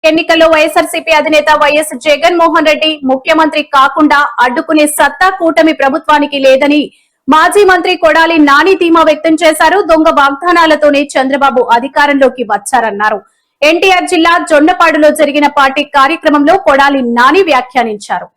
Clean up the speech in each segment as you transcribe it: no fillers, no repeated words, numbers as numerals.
ఎన్నికల్లో వైఎస్ఆర్సీపీ అధినేత వైఎస్ జగన్మోహన్ రెడ్డి ముఖ్యమంత్రి కాకుండా అడ్డుకునే సత్తా కూటమి ప్రభుత్వానికి లేదని మాజీ మంత్రి కొడాలి నాని ధీమా వ్యక్తం చేశారు. దొంగ వాగ్దానాలతోనే చంద్రబాబు అధికారంలోకి వచ్చారన్నారు. ఎన్టీఆర్ జిల్లా జొన్నపాడులో జరిగిన పార్టీ కార్యక్రమంలో కొడాలి నాని వ్యాఖ్యానించారు.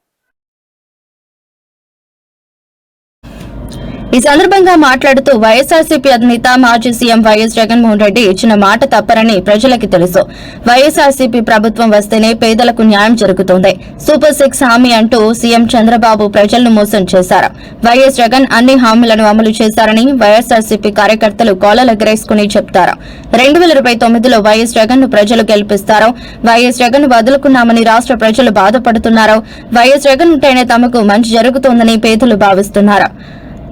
ఈ సందర్భంగా మాట్లాడుతూ వైఎస్ఆర్సీపీ అధినేత మాజీ సీఎం వైఎస్ జగన్మోహన్ రెడ్డి ఇచ్చిన మాట తప్పరని ప్రజలకి తెలుసు. వైఎస్ఆర్సీపీ ప్రభుత్వం వస్తేనే పేదలకు న్యాయం జరుగుతుంది. సూపర్ 6 హామీ అంటూ సీఎం చంద్రబాబు ప్రజలను మోసం చేశారు. వైఎస్ జగన్ అన్ని హామీలను అమలు చేశారని వైఎస్ఆర్సీపీ కార్యకర్తలు కోలలెగరేసుకుని చెప్తారు. 2029లో వైఎస్ జగన్ ను ప్రజలు గెలిపిస్తారు. వైఎస్ జగన్ వదులుకున్నామని రాష్ట్ర ప్రజలు బాధపడుతున్నారు. వైఎస్ జగన్ ఉంటేనే తమకు మంచి జరుగుతోందని పేదలు భావిస్తున్నారు.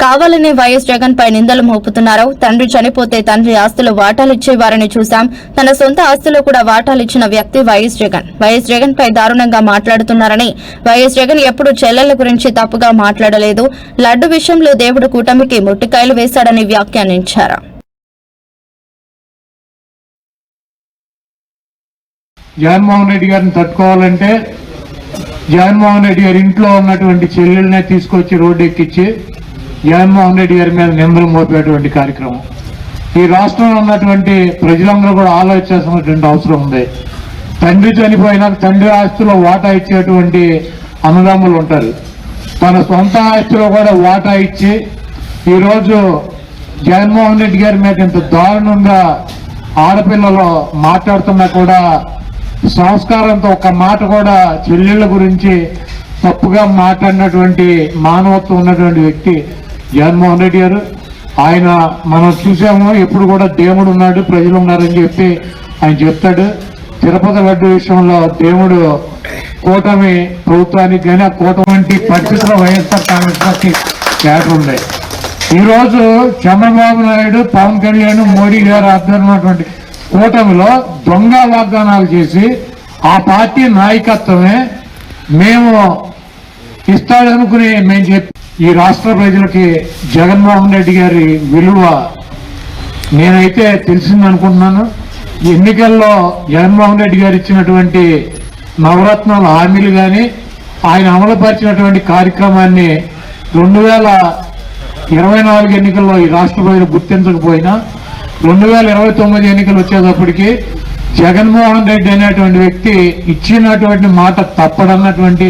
కావాలనే వైఎస్ జగన్ పై నిందలు మోపుతున్నారు. తండ్రి చనిపోతే తండ్రి ఆస్తులు వాటాలిచ్చేవారని చూశాం. తన సొంత ఆస్తులు కూడా వాటాలిచ్చిన వ్యక్తి వైఎస్ జగన్. వైఎస్ జగన్ పై దారుణంగా మాట్లాడుతున్నారని, వైఎస్ జగన్ ఎప్పుడు చెల్లెల గురించి తప్పుగా మాట్లాడలేదు. లడ్డు విషయంలో దేవుడు కూటమికి ముట్టికాయలు వేశాడని వ్యాఖ్యానించారు. జగన్మోహన్ రెడ్డి గారిని తట్టుకోవాలంటే జగన్మోహన్ రెడ్డి గారి ఇంట్లో ఉన్నటువంటి చెల్లెల్నే తీసుకొచ్చి రోడ్డు ఎక్కించి జగన్మోహన్ రెడ్డి గారి మీద నిందలు మోపేటువంటి కార్యక్రమం ఈ రాష్ట్రంలో ఉన్నటువంటి ప్రజలందరూ కూడా ఆలోచించాల్సినటువంటి అవసరం ఉంది. తండ్రి చనిపోయినా తండ్రి ఆస్తిలో వాటా ఇచ్చేటువంటి అన్నదమ్ములు ఉంటారు. తన సొంత ఆస్తిలో కూడా వాటా ఇచ్చి ఈరోజు జగన్మోహన్ రెడ్డి గారి మీద ఇంత దారుణంగా ఆడపిల్లలు మాట్లాడుతున్నా కూడా సంస్కారంతో ఒక మాట కూడా చెల్లెళ్ళ గురించి తప్పుగా మాట్లాడినటువంటి మానవత్వం ఉన్నటువంటి వ్యక్తి జగన్మోహన్ రెడ్డి గారు. ఆయన మనం చూసాము, ఎప్పుడు కూడా దేవుడు ఉన్నాడు, ప్రజలు ఉన్నారని చెప్పి ఆయన చెప్తాడు. తిరుపతి లడ్డు విషయంలో దేవుడు కూటమి ప్రభుత్వానికి కానీ ఆ కూటమి వంటి పరిస్థితుల్లో వైఎస్ఆర్ కాంగ్రెస్ పార్టీ కేటర్ ఉంది. ఈరోజు చంద్రబాబు నాయుడు, పవన్ కళ్యాణ్, మోడీ గారు ఆధ్వర్యంలో కూటమిలో దొంగ వాగ్దానాలు చేసి ఆ పార్టీ నాయకత్వమే మేము ఇస్తాడనుకుని మేము చెప్పి ఈ రాష్ట్ర ప్రజలకి జగన్మోహన్ రెడ్డి గారి విలువ నేనైతే తెలిసిందనుకుంటున్నాను. ఎన్నికల్లో జగన్మోహన్ రెడ్డి గారు ఇచ్చినటువంటి నవరత్నాల హామీలు కానీ ఆయన అమలుపరిచినటువంటి కార్యక్రమాన్ని 2024 ఎన్నికల్లో ఈ రాష్ట్ర ప్రజలు గుర్తించకపోయినా 2029 ఎన్నికలు వచ్చేటప్పటికి జగన్మోహన్ రెడ్డి అనేటువంటి వ్యక్తి ఇచ్చినటువంటి మాట తప్పడన్నటువంటి